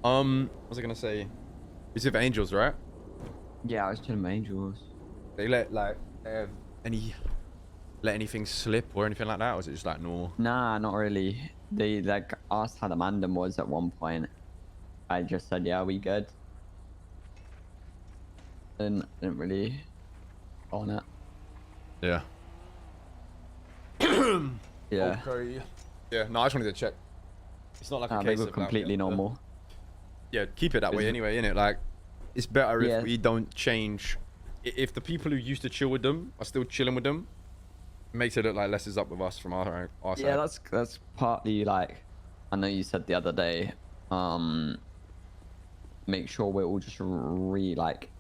What was I gonna say? It's with Angels, right? Yeah, I was chilling with Angels. They let like any let anything slip or anything like that, or was it just like no? Nah, not really. They like asked how the Mandem was at one point. I just said, yeah, we good. And didn't really on it. Yeah. Yeah. Okay. Yeah. No, I just wanted to check. It's not like a They case were of completely like, normal. yeah, keep it that way anyway, innit? Like, it's better Yeah. if we don't change. If the people who used to chill with them are still chilling with them, it makes it look like less is up with us from our side. Yeah, that's partly like, I know you said the other day, make sure we're all just like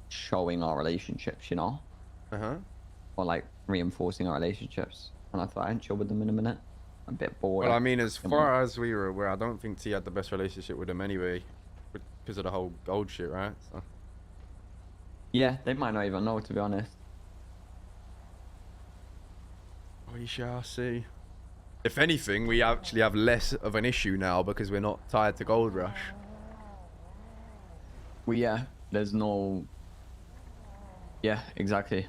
showing our relationships, you know? Or like reinforcing our relationships. And I thought I'd chill with them in a minute. I'm a bit bored. Well, I mean, as far as we were aware, I don't think T had the best relationship with him anyway, because of the whole gold shit, right? So. Yeah, they might not even know, to be honest. We shall see. If anything, we actually have less of an issue now because we're not tied to Gold Rush. Well, yeah, there's no... Yeah, exactly.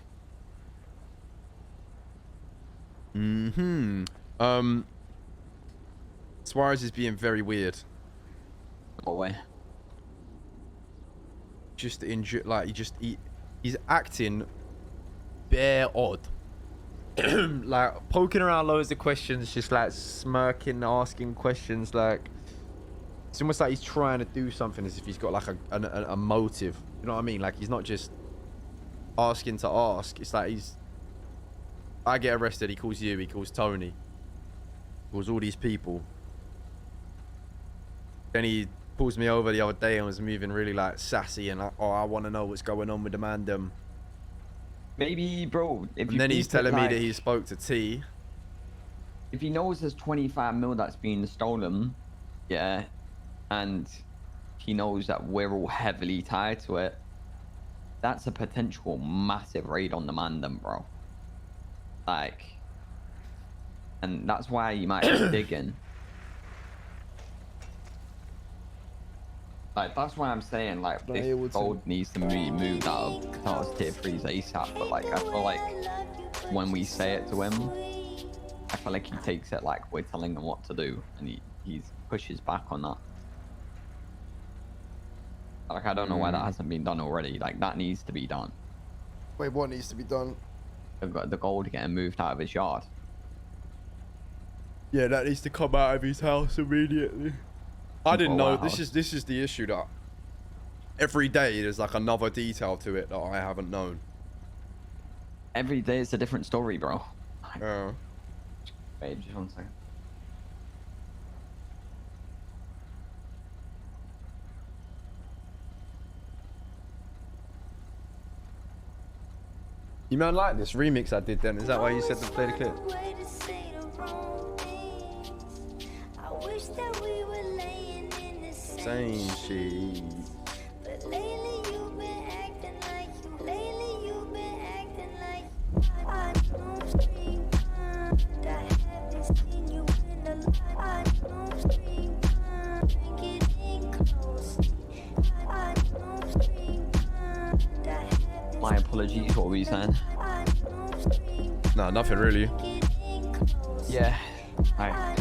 Suarez is being very weird. What way? Just like he's acting bare odd. Like poking around loads of questions, just like smirking, asking questions. Like it's almost like he's trying to do something as if he's got like a motive. You know what I mean? Like he's not just asking to ask. It's like I get arrested, he calls you, he calls Tony, he calls all these people. Then he pulls me over the other day and was moving really like sassy and like, oh, I want to know what's going on with the Mandem. Maybe, bro. If And then he's telling me that he spoke to T. If he knows there's 25 mil that's being stolen, yeah, and he knows that we're all heavily tied to it, that's a potential massive raid on the Mandem, bro. Like, and that's why you might be digging. Like, that's why I'm saying, like, this gold needs to be moved out of Qatar's tier 3s ASAP. But, like, I feel like when we say it to him, I feel like he takes it like we're telling him what to do. And he pushes back on that. Like, I don't know why that hasn't been done already. Like, that needs to be done. Wait, what needs to be done? The gold getting moved out of his yard. Yeah, that needs to come out of his house immediately. I didn't know. This is the issue, that every day there's like another detail to it that I haven't known. Every day it's a different story, bro. Yeah. Wait, just 1 second. You man like this remix I did then? Is that why you said to play the clip? Same shit. My apologies, what were you saying? No, nothing really. Yeah, I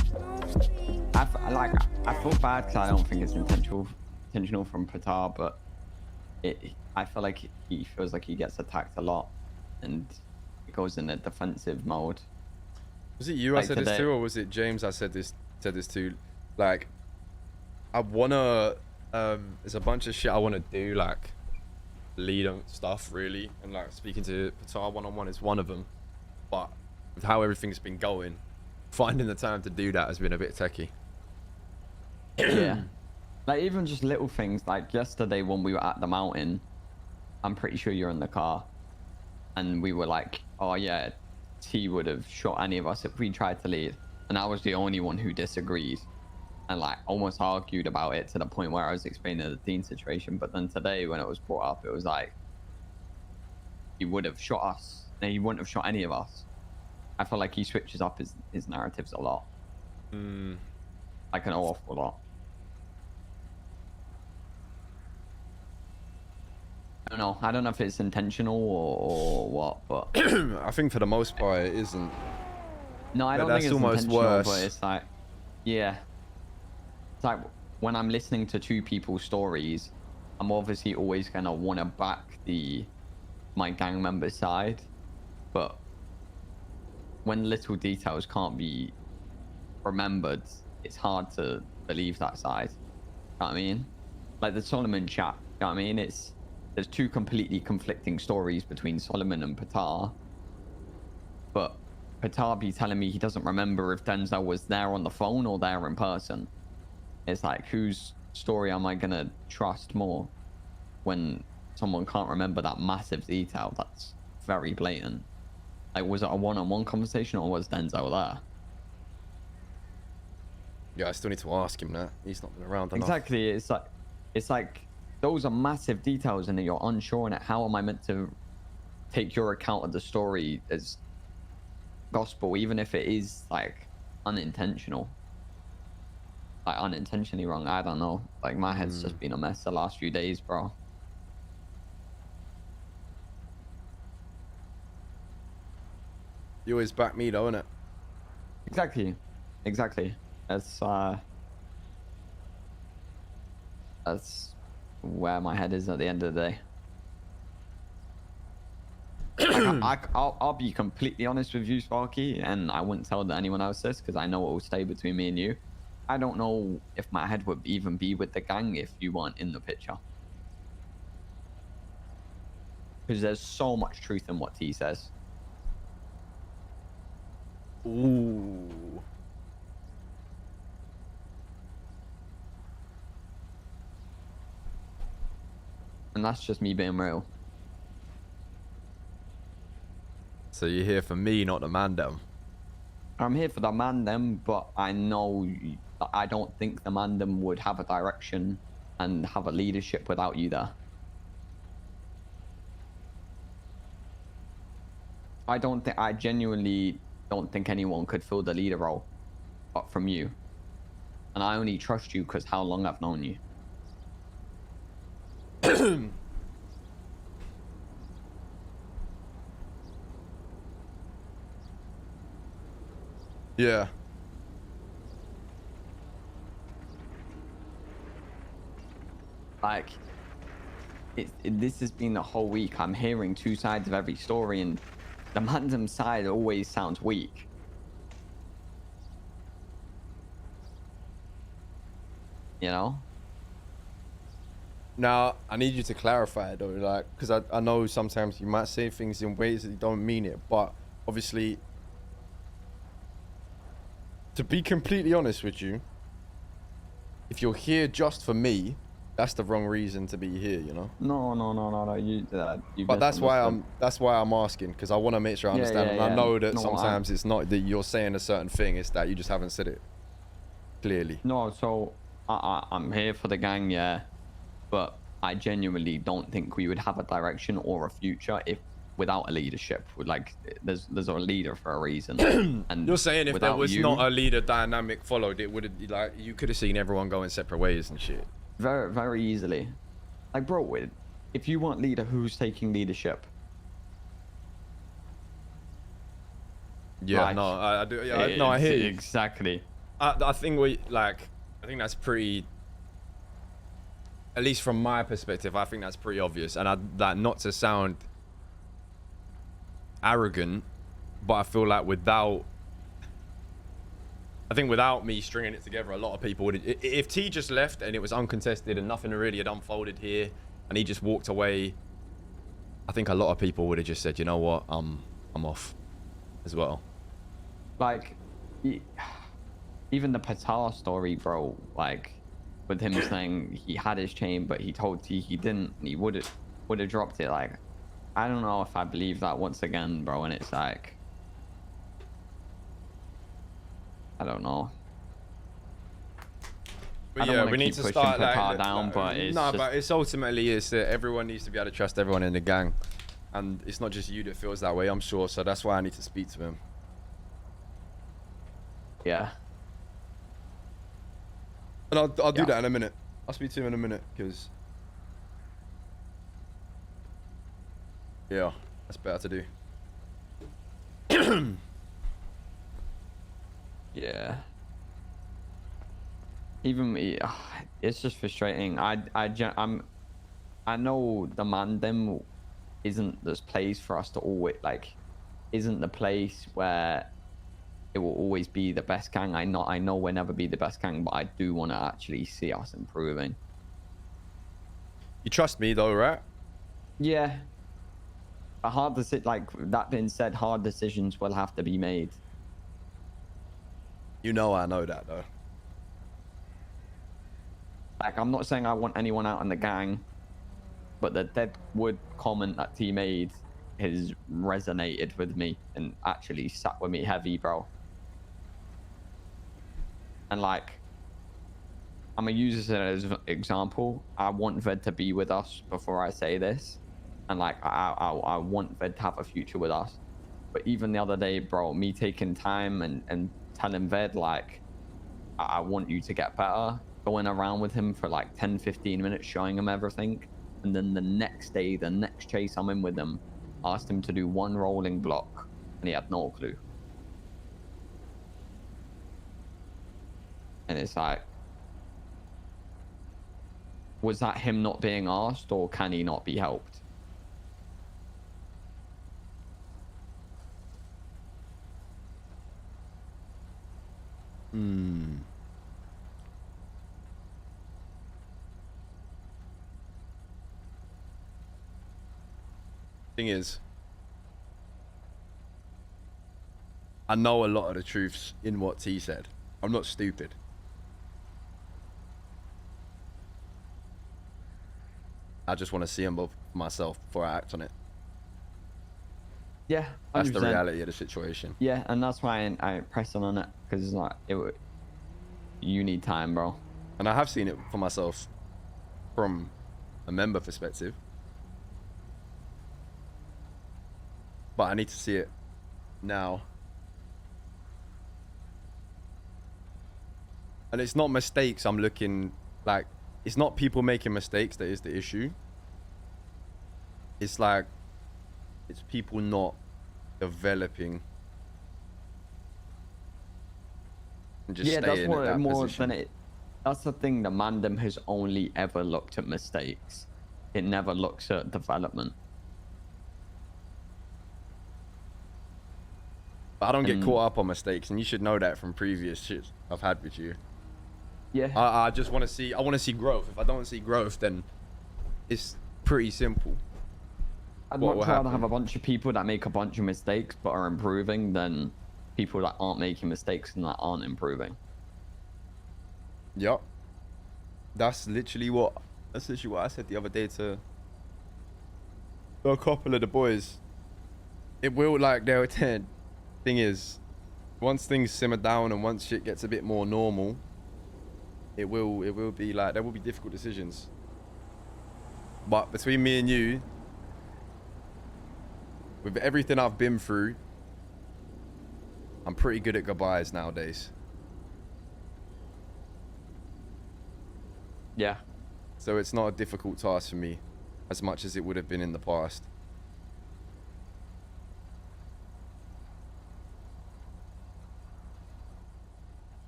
feel bad because I don't think it's intentional from Patar, but I feel like he feels like he gets attacked a lot, and it goes in a defensive mode. Was it you I said this to, or was it James I said this to? Like, I wanna there's a bunch of shit I wanna do, like lead on stuff really, and like speaking to Patar one-on-one is one of them, but with how everything's been going, finding the time to do that has been a bit techie. Yeah, like even just little things, like yesterday when we were at the mountain, I'm pretty sure you're in the car, and we were like, oh yeah, T would have shot any of us if we tried to lead, and I was the only one who disagreed and like almost argued about it to the point where I was explaining the Dean situation. But then today when it was brought up, it was like he would have shot us, and he wouldn't have shot any of us. I feel like he switches up his narratives a lot. Like an awful lot. I don't know if it's intentional or what, but I think for the most part it isn't. no, I But don't think that's it's almost intentional. worse. But it's like, yeah, it's like when I'm listening to two people's stories, I'm obviously always gonna want to back my gang member's side, but when little details can't be remembered, it's hard to believe that side. You know what I mean? Like the Solomon chat. You know what I mean? There's two completely conflicting stories between Solomon and Patar, but Patar be telling me he doesn't remember if Denzel was there on the phone or there in person. It's like, whose story am I gonna trust more when someone can't remember that massive detail that's very blatant? Like, was it a one-on-one conversation or was Denzel there? Yeah, I still need to ask him that. He's not been around enough. Exactly. It's like those are massive details and you're unsure on it. How am I meant to take your account of the story as gospel, even if it is like unintentional? Like unintentionally wrong. I don't know. Like my head's just been a mess the last few days, bro. You always back me though, innit? Exactly. That's where my head is at the end of the day. Like, I'll be completely honest with you, Sparky, and I wouldn't tell anyone else this because I know it will stay between me and you. I don't know if my head would even be with the gang if you weren't in the picture. Because there's so much truth in what T says. Ooh. And that's just me being real. So you're here for me, not the Mandem. I'm here for the Mandem, but I know I don't think the Mandem would have a direction and have a leadership without you there. I genuinely don't think anyone could fill the leader role but from you. And I only trust you because how long I've known you. Yeah. Like, this has been the whole week. I'm hearing two sides of every story, and the Mandem side always sounds weak. You know? Now, I need you to clarify though, like, because I know sometimes you might say things in ways that you don't mean it, but obviously, to be completely honest with you, if you're here just for me, that's the wrong reason to be here, you know? No. You But that's why I'm asking, because I want to make sure I understand. And I know that sometimes it's not that you're saying a certain thing, it's that you just haven't said it clearly. No, so I'm here for the gang, yeah, but I genuinely don't think we would have a direction or a future if without a leadership. Like, there's a leader for a reason. And You're saying if there was you, not a leader dynamic followed, it would have, like, you could have seen everyone going separate ways and shit. very, very easily. Like, bro, if you want leader, who's taking leadership? Yeah, like, no, I do. Yeah, no, I hear you. Exactly. I think I think that's pretty. At least from my perspective, I think that's pretty obvious. And that not to sound arrogant, but I feel like without me stringing it together, a lot of people would. If T just left and it was uncontested and nothing really had unfolded here, and he just walked away, I think a lot of people would have just said, you know what, I'm off, as well. Like, even the Patar story, bro. Like, with him saying he had his chain, but he told T he didn't. And he would have dropped it. Like, I don't know if I believe that once again, bro. And it's like, I don't know. But yeah, we need to start like down, but it's no, just... but it's ultimately is that everyone needs to be able to trust everyone in the gang, and it's not just you that feels that way, I'm sure. So that's why I need to speak to him. Yeah. And I'll do that in a minute. I'll speak to him in a minute because Yeah, that's better to do. Yeah. Even me, it's just frustrating. I know the Mandem isn't this place for us to always like, isn't the place where it will always be the best gang. I know we'll never be the best gang, but I do want to actually see us improving. You trust me though, right? Yeah. A hard decision, like that being said, hard decisions will have to be made. You know I know that though. Like, I'm not saying I want anyone out in the gang, but the Deadwood comment that he made has resonated with me and actually sat with me heavy, bro. And like, I'm gonna use this as an example. I want Ved to be with us before I say this, and like, I want Ved to have a future with us. But even the other day, bro, me taking time and telling Ved like, I want you to get better, going around with him for like 10-15 minutes, showing him everything, and then the next day, the next chase I'm in with him, asked him to do one rolling block, and he had no clue. And it's like, was that him not being asked, or can he not be helped? Thing is, I know a lot of the truths in what T said. I'm not stupid. I just want to see them both myself before I act on it. Yeah, 100%. That's the reality of the situation. Yeah, and that's why I press on it, because it's like, you need time, bro. And I have seen it for myself from a member perspective. But I need to see it now. And it's not mistakes I'm looking, like, it's not people making mistakes that is the issue. It's like, it's people not developing and just Yeah, that's staying what in that more position. than it. That's the thing. The Mandem has only ever looked at mistakes. It never looks at development. But I don't get caught up on mistakes, and you should know that from previous shit I've had with you. Yeah. I just want to see. I want to see growth. If I don't see growth, then it's pretty simple. I'd what much will rather happen. have a bunch of people that make a bunch of mistakes but are improving than people that aren't making mistakes and that aren't improving. Yup. That's literally what I said the other day to a couple of the boys. It will, like, they'll attend. Thing is, once things simmer down and once shit gets a bit more normal, it will be like, there will be difficult decisions. But between me and you, with everything I've been through, I'm pretty good at goodbyes nowadays. Yeah. So it's not a difficult task for me as much as it would have been in the past.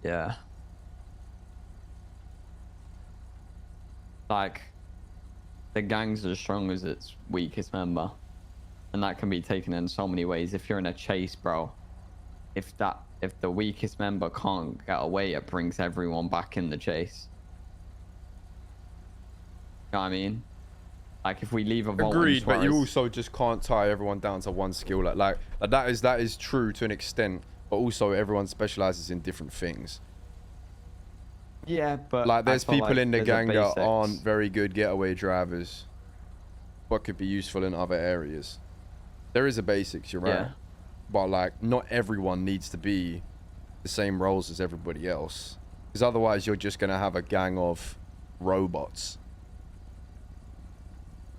Yeah. Like, the gang's as strong as its weakest member. And that can be taken in so many ways. If you're in a chase, bro, if the weakest member can't get away, it brings everyone back in the chase. You know what I mean? Like, if we leave a vault Agreed, but you Suarez- also just can't tie everyone down to one skill. Like that is true to an extent, but also everyone specializes in different things. Yeah, but Like, there's I feel people like in the there's a gang that basics. aren't very good getaway drivers, but could be useful in other areas. There is a basics, you're right. Yeah. But like, not everyone needs to be the same roles as everybody else, because otherwise you're just gonna have a gang of robots.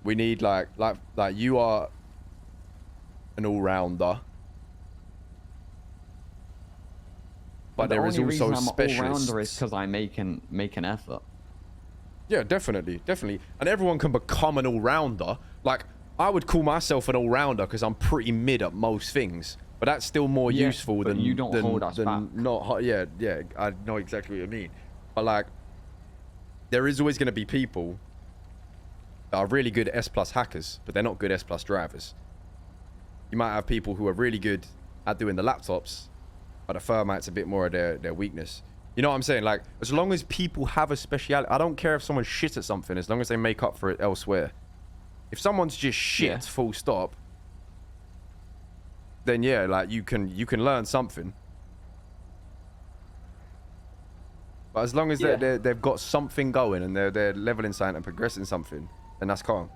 We need like you are an all-rounder, but there is the also only reason I'm specialists. an all-rounder is because I make an effort. Yeah, definitely. And everyone can become an all-rounder. Like, I would call myself an all-rounder because I'm pretty mid at most things. But that's still more useful but than you don't hold us back. not. Yeah, yeah. I know exactly what you mean. But like, there is always going to be people that are really good S+ hackers, but they're not good S+ drivers. You might have people who are really good at doing the laptops, but the thermite's a bit more of their weakness. You know what I'm saying? Like, as long as people have a speciality, I don't care if someone's shit at something, as long as they make up for it elsewhere. If someone's just shit, full stop, then yeah, like you can learn something. But as long as they've got something going and they're leveling something and progressing something, then that's calm.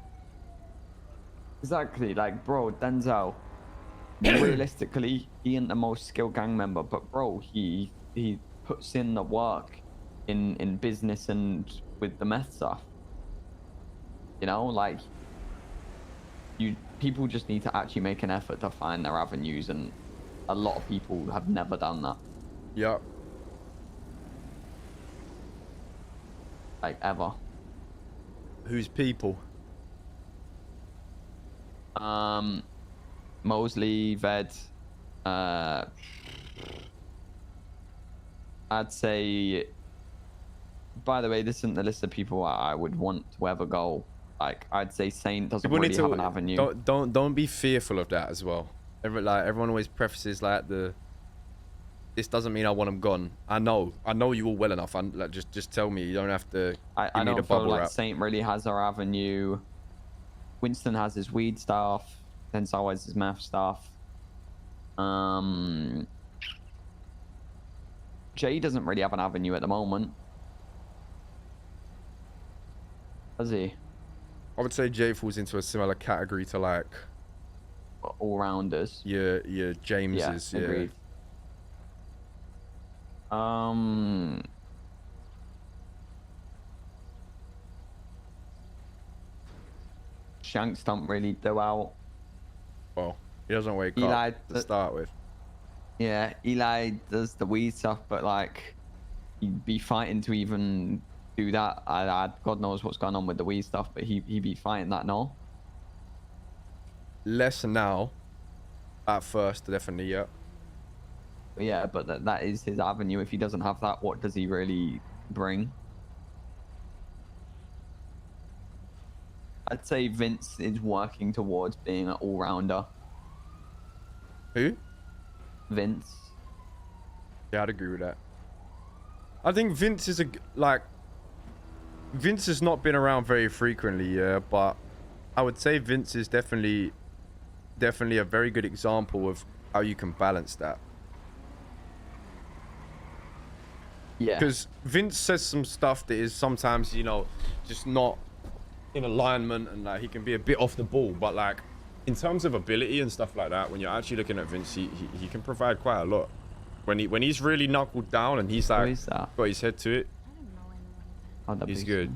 Exactly, like bro, Denzel. Realistically, he ain't the most skilled gang member, but bro, he puts in the work in business and with the meth stuff. You know, like people just need to actually make an effort to find their avenues, and a lot of people have never done that. Yeah. Like ever. Who's people? Mosley, Ved, I'd say, by the way, this isn't the list of people I would want to ever go. Like, I'd say Saint doesn't really have an avenue. Don't be fearful of that as well. Everyone always prefaces like this doesn't mean I want them gone. I know you all well enough. Like, just tell me. You don't have to. I don't feel like Saint really has our avenue. Winston has his weed stuff. Denzel has his math stuff. Jay doesn't really have an avenue at the moment. Does he? I would say Jay falls into a similar category to like all-rounders. Yeah, James's. Yeah, agreed. Shanks don't really do out. Well, he doesn't wake Eli up to start with. Yeah, Eli does the weed stuff, but like he'd be fighting to even do that. God knows what's going on with the weed stuff, but he'd be fighting that now. Less now. At first, definitely, yeah. Yeah, but that is his avenue. If he doesn't have that, what does he really bring? I'd say Vince is working towards being an all-rounder. Who? Vince. Yeah, I'd agree with that. I think Vince is Vince has not been around very frequently, yeah, but I would say Vince is definitely a very good example of how you can balance that. Yeah. Because Vince says some stuff that is sometimes, you know, just not in alignment, and like he can be a bit off the ball, but like in terms of ability and stuff like that, when you're actually looking at Vince, he can provide quite a lot. When he's really knuckled down and he's like got his head to it, he's good.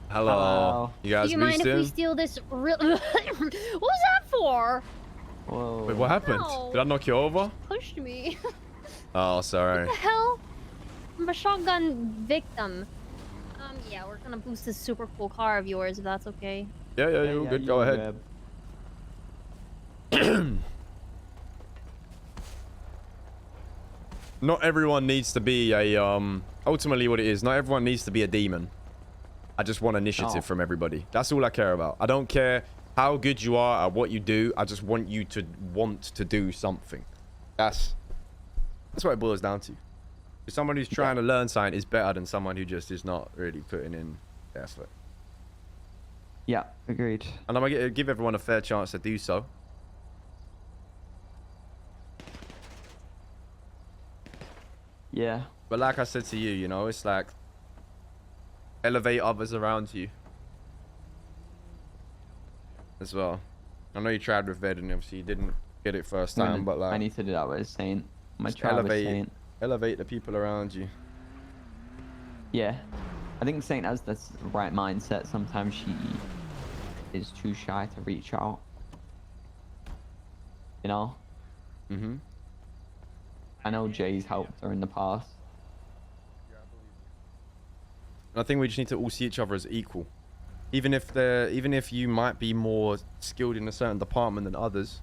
Hello. You guys Do you mind if we steal this? What was that for? Whoa. Wait, what happened? No. Did I knock you over? Pushed me. Oh, sorry. What the hell? I'm a shotgun victim. Yeah, we're gonna boost this super cool car of yours, if that's okay. Yeah, you're good. Go ahead. Not everyone needs to be a ultimately what it is, not everyone needs to be a demon. I just want initiative from everybody. That's all I care about. I don't care how good you are at what you do. I just want you to want to do something. That's what it boils down to. Someone who's trying to learn something is better than someone who just is not really putting in effort. Yeah, agreed. And I'm gonna give everyone a fair chance to do so. Yeah. But like I said to you, you know, it's like elevate others around you as well. I know you tried with Ved and obviously you didn't get it first time, but like I need to do that with Saint. Elevate the people around you. Yeah. I think Saint has the right mindset. Sometimes she is too shy to reach out. You know? Mm-hmm. I know Jay's helped her in the past. I think we just need to all see each other as equal. Even if you might be more skilled in a certain department than others,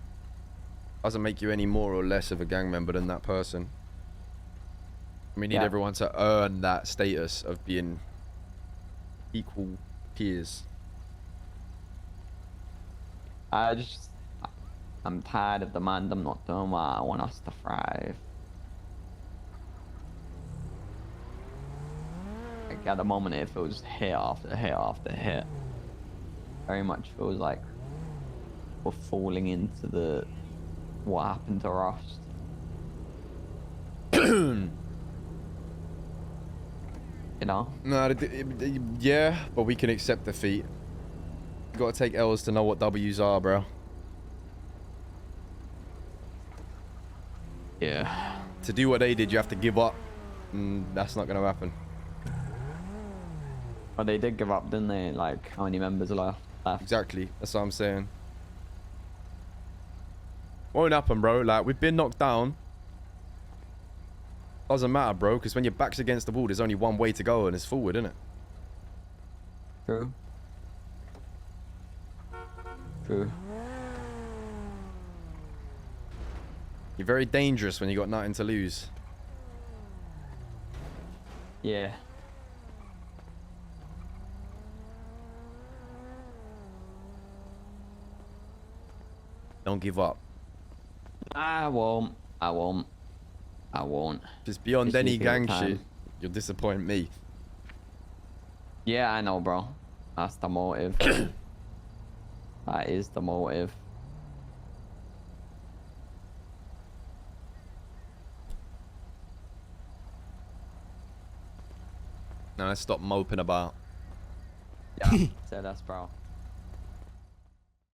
doesn't make you any more or less of a gang member than that person. We need everyone to earn that status of being equal peers. I'm tired of the Mandem not doing what I want us to thrive. Like at the moment it feels hit after hit after hit. Very much feels like we're falling into what happened to Rust. You know? No, yeah, but we can accept defeat. You gotta take L's to know what W's are, bro. Yeah. To do what they did, you have to give up. That's not gonna happen. But they did give up, didn't they? Like, how many members are left? Exactly. That's what I'm saying. Won't happen, bro. Like, we've been knocked down. Doesn't matter, bro, because when your back's against the wall, there's only one way to go, and it's forward, isn't it? True. True. You're very dangerous when you got nothing to lose. Yeah. Don't give up. I won't. Just beyond Just any need to give it gang time. shit, you'll disappoint me. Yeah, I know, bro. That's the motive. That is the motive. Now let's stop moping about. Yeah, say that's bro.